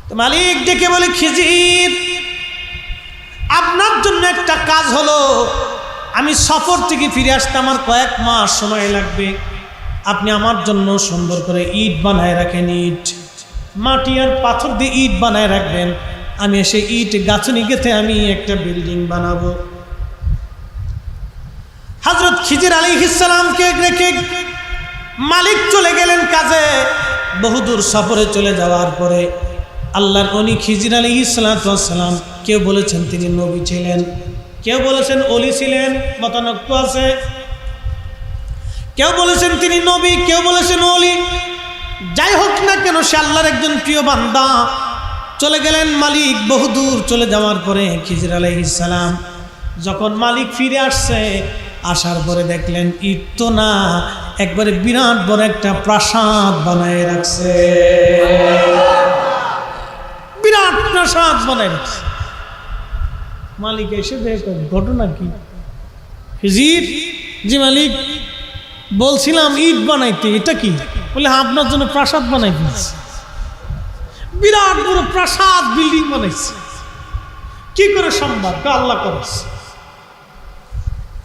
তো মালিক ডেকে বলে, খিজির, আপনার জন্য একটা কাজ হলো, আমি সফর থেকে ফিরে আসতে আমার কয়েক মাস সময় লাগবে, আপনি আমার জন্য সুন্দর করে ইট বানায় রাখেন, ইট, মাটি আর পাথর দিয়ে ইট বানায় রাখবেন, আমি এসে ইট গাঁথনি গেঁথে আমি একটা বিল্ডিং বানাবো। হযরত খিজির আলাইহিস সালামকে রেখে মালিক চলে গেলেন কাজে। বহুদূর সফরে চলে যাওয়ার পরে আল্লাহর ওলি খিজির আলাইহিস সালাম, কেউ বলেছেন তিনি নবী ছিলেন, কেউ বলেছেন ওলি ছিলেন, মতানক্য আছে, কেউ বলেছেন তিনি নবী, কেউ বলেছেন ওলি, যাই হোক না কেন সে আল্লাহর একজন প্রিয় বান্দা। চলে গেলেন মালিক। বহুদূর চলে যাওয়ার পরে খিজির আলাইহিস সালাম যখন মালিক ফিরে আসছে, আসার পরে দেখলেন ইট তো না, একবারে বিরাট বড় একটা প্রাসাদ বানায় রাখছে, বিরাট প্রাসাদ বানায় রাখছে। মালিক এসে দেখো ঘটনা কি। খিজির, জি মালিক, বলছিলাম ইট বানাইতে, এটা কি? বলে হ্যাঁ, আপনার জন্য প্রাসাদ বানাই ফেলছি, বিরাট বড় প্রাসাদ বিল্ডিং বানাইছে। কি করে সম্ভব? আল্লাহ করেছে।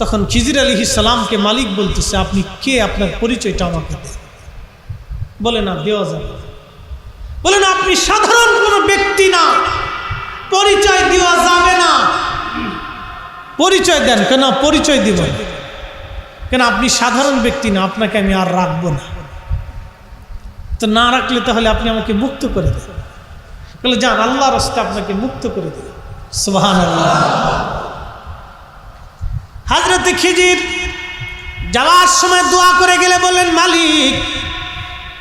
তখন খিজির আলাইহিস সালামকে মালিক বলতেছে, আপনি কে, আপনার পরিচয়টা আমাকে দেন। বলে না, দেওয়া যাবে। বলে না, আপনি সাধারণ কোনো ব্যক্তি না, পরিচয় দেওয়া যাবে না। পরিচয় দেন। কেন পরিচয় দিব? কেন আপনি সাধারণ ব্যক্তি না, আপনাকে আমি আর রাখবো না। তো না রাখলে তাহলে আপনি আমাকে মুক্ত করে দেন। বলে যান, আল্লাহর রাস্তায় আপনাকে মুক্ত করে দেন। সুবহানাল্লাহ। হযরত খিজির যাওয়ার সময় দোয়া করে গেলে বলেন, মালিক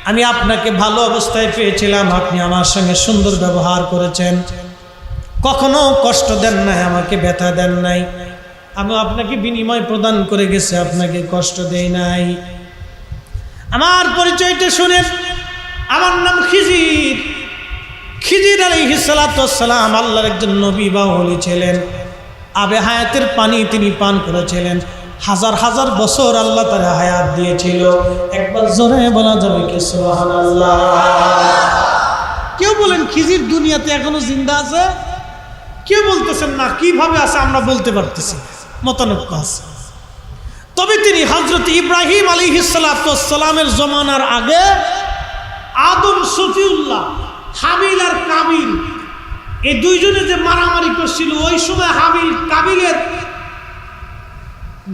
আমি আপনাকে ভালো অবস্থায় পেয়েছিলাম, আপনি আমার সঙ্গে সুন্দর ব্যবহার করেছেন, কখনো কষ্ট দেন নাই, আমাকে ব্যথা দেন নাই, আমি আপনাকে বিনিময় প্রদান করে গেছি, আপনাকে কষ্ট দেই নাই। আমার পরিচয়টা শুনে, আমার নাম খিজির। খিজির আলাইহিস সালাতু ওয়াস সালাম আল্লাহর একজন নবী বা ওলি ছিলেন। আবে হায়াতের পানি তিনি পান করেছিলেন। হাজার হাজার বছর আল্লাহ তাআলা হায়াত দিয়েছিল। একবার জোরে বলা যাবে কি সুবহানাল্লাহ? কেউ বলেন খিজির দুনিয়াতে এখনো জিন্দা আছে, কেউ বলতেছেন না, কিভাবে আছে আমরা বলতে পারতেছি, মতানৈক্য আছে। তবে তিনি হযরত ইব্রাহিম আলাইহিস সালাতু ওয়াস সালামের জমানার আগে আদম সফিউল্লাহ, হাবিল আর কাবিল, এই দুইজনে যে মারামারি করছিল, ওই সময় হাবিল কাবিলের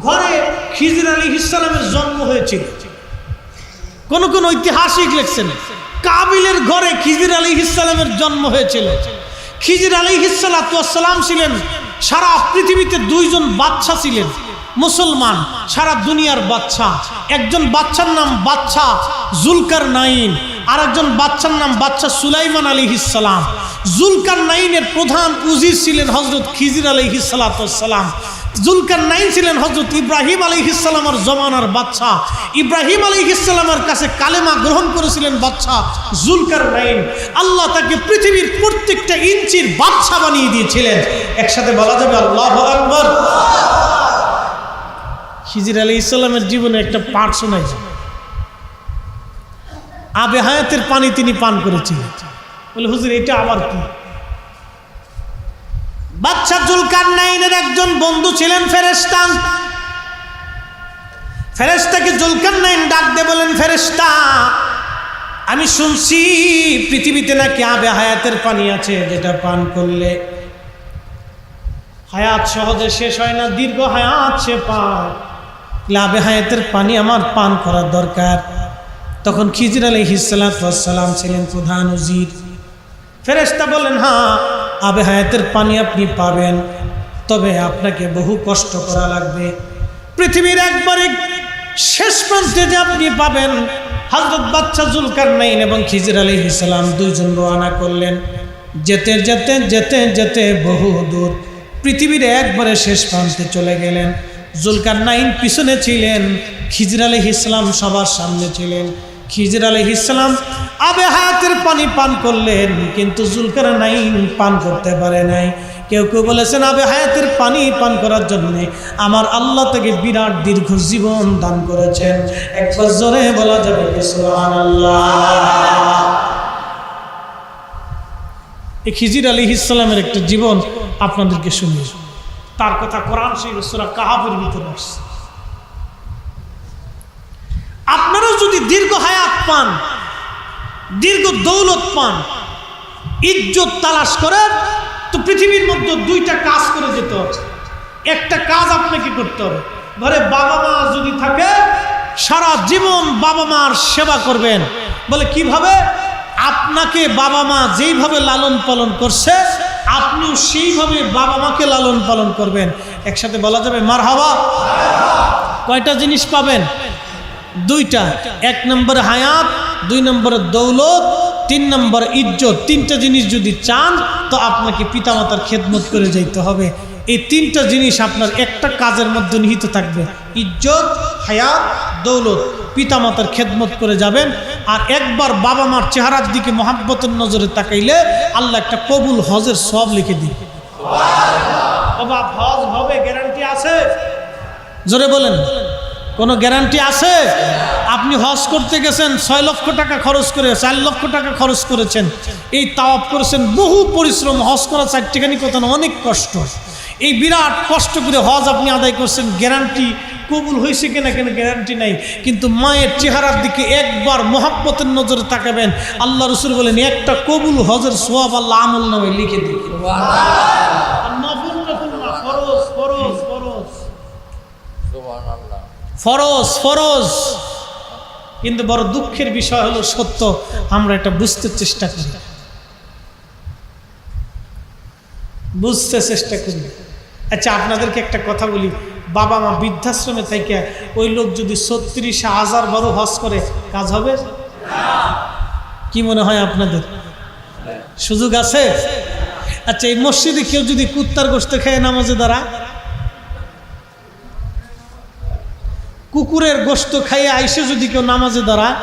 ঘরে খিজির আলাইহিস সালামের জন্ম হয়েছিল। কোন কোন ঐতিহাসিক লিখছেন কাবিলের ঘরে খিজির আলাইহিস সালামের জন্ম হয়েছিল। খিজির আলাইহিস সালাতু ওয়াস সালাম ছিলেন, সারা পৃথিবীতে দুইজন বাদশা ছিলেন মুসলমান, সারা দুনিয়ার বাদশা। একজন বাদশার নাম বাদশা জুলকারনাইন, আর একজন বাদশার নাম বাদশা সুলাইমান আলাইহিস সালাম। জুলকারনাইনের প্রধান উজির ছিলেন হযরত খিজির আলাইহিস সালাতু ওয়াস সালাম। জুলকারনাইন ছিলেন হযরত ইব্রাহিম আলাইহিস সালামের জমানার বাদশা। ইব্রাহিম আলাইহিস সালামের কাছে কালেমা গ্রহণ করেছিলেন বাদশা জুলকারনাইন। আল্লাহ তাকে পৃথিবীর প্রত্যেকটা ইঞ্চির বাদশা বানিয়ে দিয়েছিলেন। একসাথে বলা যাবে আল্লাহু আকবার। খিজির আলাইহিস সালামের জীবনে একটা পাঠ শোনাই যায়। আবে হায়াতের পানি তিনি পান করেছিলেন। বলে হুজুর এটা আবার কি? বাদশা জুলকারনাইনের একজন বন্ধু ছিলেন ফেরেশতা। ফেরেশতাকে জুলকারনাইন ডাক দিয়ে বলেন, ফেরেশতা আমি শুনছি পৃথিবীতে নাকি আবে হায়াতের পানি আছে, যেটা পান করলে হায়াত সহজে শেষ হয় না, দীর্ঘ হায়াত সে পায়। আবে হায়াতের পানি আমার পান করার দরকার। তখন খিজির আলাইহিস সালাতু ওয়াস সালাম ছিলেন প্রধান উজির। ফেরেশতা বলেন, হ্যাঁ আবে হায়াতের পানি আপনি পাবেন, তবে আপনাকে বহু কষ্ট করা লাগবে। পৃথিবীর একবারে শেষ প্রান্তে যে আপনি পাবেন। হযরত বাদশা জুলকারনাইন এবং খিজির আলাইহিস সালাম দুইজন রওনা করলেন। যেতে যেতে যেতে যেতে বহু দূর পৃথিবীর একবারে শেষ প্রান্তে চলে গেলেন। জুলকারনাইন পিছনে ছিলেন, খিজির আলাইহিস সালাম সবার সামনে ছিলেন। খিজির আলাইহিস সালাম আবে হায়াতের পানি পান করলেন, কিন্তু জুলকারনাইন পান করতে পারে নাই। কেউ কেউ বলেছেন আবে হায়াতের পানি পান করার জন্য আমার আল্লাহ তাকে বিরাট দীর্ঘ জীবন দান করেছেন। একবার জোরে বলা যাবে সুবহানাল্লাহ। এই খিজির আলাইহিস সালামের একটা জীবন আপনাদেরকে শুনিয়ে, তার কথা কোরআন শরীফ সূরা কাহাফের ভিতরে আসছে। আপনারাও যদি দীর্ঘ হায়াত পান, দীর্ঘ দৌলত পান, ইজ্জত তালাশ করেন, তো পৃথিবীর মধ্যে দুইটা কাজ করে যেতে হবে। একটা কাজ আপনাকে করতে হবে, ঘরে বাবা মা যদি থাকে সারা জীবন বাবা মার সেবা করবেন। বলে কিভাবে? আপনাকে বাবা মা যেইভাবে লালন পালন করছে আপনিও সেইভাবে বাবা মাকে লালন পালন করবেন। একসাথে বলা যাবে মারহাবা। কয়টা জিনিস পাবেন? দুইটা। এক নম্বর হায়াত, দুই নম্বরে দৌলত, তিন নম্বর ইজ্জত। তিনটা জিনিস যদি চান তো আপনাকে পিতামাতার খেদমত করে যাইতে হবে। এই তিনটা জিনিস আপনার একটা কাজের মধ্যে নিহিত থাকবে, ইজ্জত, হায়াত, দৌলত। পিতামাতার খেদমত করে যাবেন। আর একবার বাবা মার চেহারার দিকে মহাব্বতের নজরে তাকাইলে আল্লাহ একটা কবুল হজের সওয়াব লিখে দিন। বাবা হজ হবে গ্যারান্টি আছে? জোরে বলেন, কোনো গ্যারান্টি আছে? আপনি হজ করতে গেছেন 6 লক্ষ টাকা খরচ করে, 4 লক্ষ টাকা খরচ করেছেন, এই তাওয়াফ করেছেন, বহু পরিশ্রম। হজ করা 4 টাকানি কথা না, অনেক কষ্ট। এই বিরাট কষ্ট করে হজ আপনি আদায় করছেন, গ্যারান্টি কবুল হয়েছে কিনা কেন গ্যারান্টি নাই। কিন্তু মায়ের চেহারার দিকে একবার মহাব্বতের নজরে তাকাবেন, আল্লাহ রাসূল বলেন একটা কবুল হজের সওয়াব আল্লাহ আমল নামে লিখে দিবে। সুবহানাল্লাহ। ফরজ ফরজ ফরজ ফরজ ফরজ। কিন্তু বড় দুঃখের বিষয় হলো সত্য, আমরা এটা বুঝতে চেষ্টা করি, আচ্ছা আপনাদেরকে একটা কথা বলি, বাবা মা বৃদ্ধাশ্রমে থেকে ওই লোক যদি 36,000 বড় হজ করে, কাজ হবে? কি মনে হয় আপনাদের? সুযোগ আছে? আচ্ছা এই মসজিদে কেউ যদি কুত্তার গোশত খেয়ে নামাজে দাঁড়ায়, কুকুরের গোশত খাইয়ে আইসে যদি কেউ নামাজে দাঁড়ায়,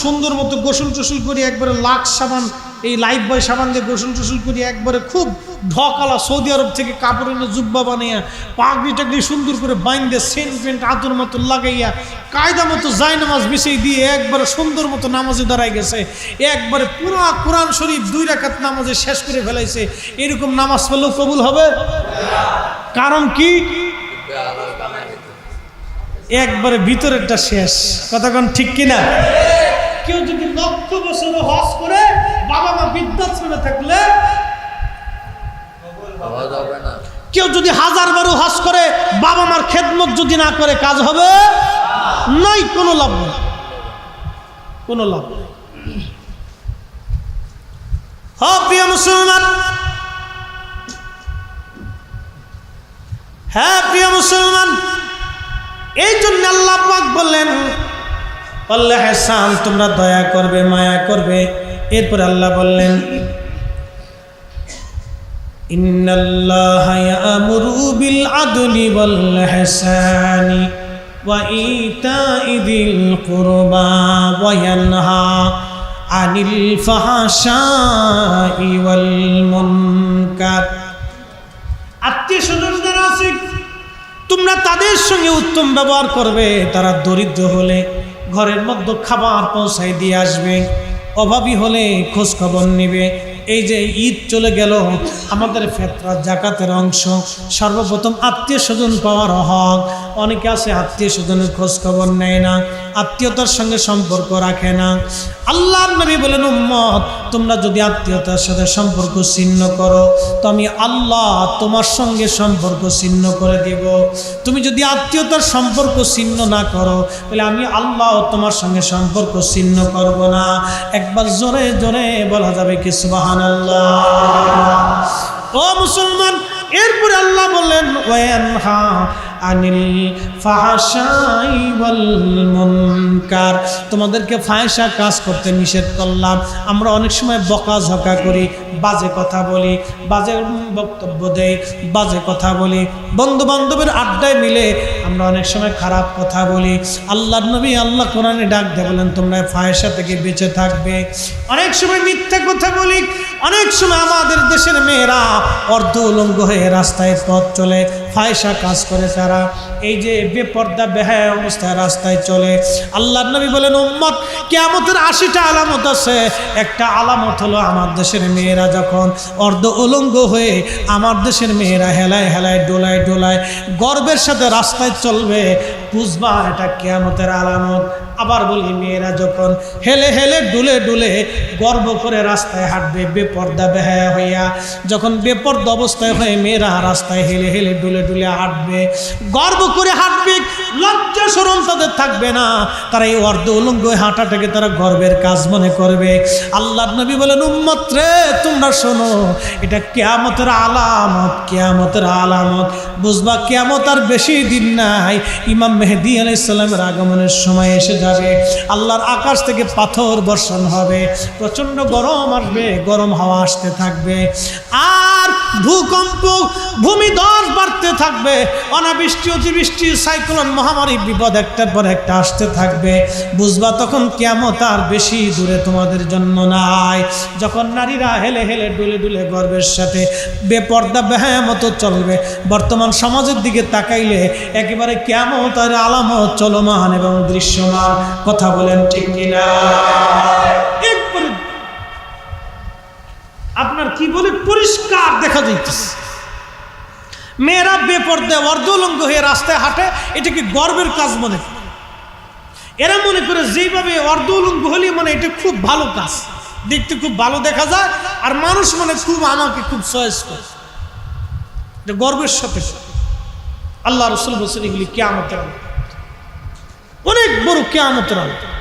সুন্দর মতো গোসল টোসল করি, একবারে লাখ সাবান, এই লাইফ বয় সাবান দিয়ে গোসল টোসল করি, একবারে খুব ঢকালা সৌদি আরব থেকে কাপড় এনে জুব্বা বানাইয়া পাগড়ি টাগড়ি সুন্দর করে বাইন্দে সেন্ট পেন্ট আতর মতো লাগাইয়া কায়দা মতো যায় নামাজ বিছিয়ে দিয়ে একবারে সুন্দর মতো নামাজে দাঁড়ায় গেছে, একবারে পুরো কোরআন শরীফ 2 রাকাত নামাজে শেষ করে ফেলাইছে, এরকম নামাজ পড়লেও কবুল হবে? কারণ কি? একবারে ভিতরেরটা শেষ। কতক্ষণ ঠিক কিনা? কেউ যদি লক্ষ বছর হজ করে বাবা মা বৃদ্ধাশ্রমে থাকলে, কেউ যদি 1000 বার হজ করে বাবা মার খেদমত যদি না করে, কাজ হবে? নাই, কোনো লাভ নেই, কোনো লাভ নেই। হ্যাঁ প্রিয় মুসলমান, হ্যাঁ প্রিয় মুসলমান, এই জন্য আল্লাহ পাক বললেন আল্লাহ হাসান, তোমরা দয়া করবে, মায়া করবে। এরপর আল্লাহ বললেন ইন্নাল্লাহা ইয়ামুরু বিল আদলি ওয়াল ইহসানি ওয়া ইতাই যিল কুরবা ওয়া ইয়ানহা আনিল ফাহশাই ওয়াল মুনকার। আত্মীয়-স্বজন যারা আছে তোমরা তাদের সঙ্গে উত্তম ব্যবহার করবে। তারা দরিদ্র হলে ঘরের মধ্যে খাবার পৌঁছাই দিয়ে আসবে, অভাবী হলে খোঁজ খবর নেবে। এই যে ঈদ চলে গেল, আমাদের ফিতরা জাকাতের অংশ, সর্বপ্রথম আত্মীয় স্বজন পাওয়ার হক। অনেকে আছে আত্মীয় স্বজনের খোঁজ খবর নেয় না, আত্মীয়তার সঙ্গে সম্পর্ক রাখে না। আল্লাহর নবী বলেন উম্মত, তোমরা যদি আত্মীয়তার সাথে সম্পর্ক ছিন্ন করো তো আমি আল্লাহ তোমার সঙ্গে সম্পর্ক ছিন্ন করে দেব। তুমি যদি আত্মীয়তার সম্পর্ক ছিন্ন না করো তাহলে আমি আল্লাহ তোমার সঙ্গে সম্পর্ক ছিন্ন করব না। একবার জোরে জোরে বলা যাবে কি সুবহানাল্লাহ? ও মুসলমান, এরপরে আল্লাহ বললেন ওয়ানহা আনিল ফাহশাই ওয়াল মুনকার, তোমাদেরকে ফাহিশা কাজ করতে নিষেধ করলাম। আমরা অনেক সময় বকাঝকা করি, বাজে কথা বলি, বাজে বক্তব্য দেই, বাজে কথা বলি, বন্ধু বান্ধবের আড্ডায় মিলে আমরা অনেক সময় খারাপ কথা বলি। আল্লাহর নবী আল্লাহ কোরআনে ডাক দিয়ে বলেন তোমরা ফাহিশা থেকে বেঁচে থাকবে। অনেক সময় মিথ্যা কথা বলি, অনেক সময় আমাদের দেশের মেয়েরা অর্ধ উলঙ্গ হয়ে রাস্তায় পথ চলে, ফাহিশা কাজ করে তারা। এই যে বেপর্দা বেহায়া অবস্থায় রাস্তায় চলে। আল্লাহর নবী বলেন উম্মত, কিয়ামতের 80টা আলামত আছে। একটা আলামত হলো আমার দেশের মেয়েরা যখন অর্ধ উলঙ্গ হয়ে, আমার দেশের মেয়েরা হেলায় হেলায় ডোলায় ডোলায় গর্বের সাথে রাস্তায় চলবে, বুঝবা এটা কিয়ামতের আলামত। আবার বলি, মেয়েরা যখন হেলে হেলে ডুলে ডুলে গর্ব করে রাস্তায় হাঁটবে বেপর্দা বেহায়া হইয়া, যখন বেপর্দা অবস্থায় হয়ে মেয়েরা রাস্তায় হেলে হেলে ডুলে ডুলে হাঁটবে, গর্ব করে হাঁটবে, লজ্জা শরম তাদের থাকবে না। তারা এই অর্ধ উলঙ্গ হাঁটাটাকে তারা গর্বের কাজ মনে করবে। আল্লাহর নবী বলেন উম্মত রে, তোমরা শোনো, এটা কিয়ামতের আলামত, কিয়ামতের আলামত। বুঝবা কিয়ামত আর বেশি দিন নাই। ইমাম মেহেদী আলাইহিস সালামের আগমনের সময় এসে যাবে। আল্লাহর আকাশ থেকে পাথর বর্ষণ হবে, প্রচন্ড গরম আসবে, গরম হাওয়া আসতে থাকবে, আর ভূকম্প ভূমিধস বাড়তে থাকবে, অনাবৃষ্টি অতিবৃষ্টি সাইক্লোন মহামারী বিপদ একটার পর একটা আসতে থাকবে। বুঝবা তখন কিয়ামত আর বেশি দূরে তোমাদের জন্য নাই। যখন নারীরা হেলে হেলে ডুলে ডুলে গর্বের সাথে বেপর্দা বেহায়া মতো চলবে, বর্তমান সমাজের দিকে তাকাইলে একেবারে কিয়ামতের আলামত চলমান এবং দৃশ্যমান। কথা বলেন ঠিক কিনা? একবারে আপনার কি বলে পরিষ্কার দেখা যাইতেছে, মেয়েরা বেপর্দা অর্ধ উলঙ্গ হয়ে রাস্তায় হাঁটে, এটা কি গর্বের কাজ মনে করে? এরা মনে করে যেইভাবে অর্ধ উলঙ্গ হলে মানে এটা খুব ভালো কাজ, দেখতে খুব ভালো দেখা যায়, আর মানুষ মানে খুব আমাকে খুব চয়েস করে, এটা গর্বের সাথে। আল্লাহ রাসূল বলেছেন এগুলি কিয়ামতের। অনেক বড় কিয়ামতের আলামত।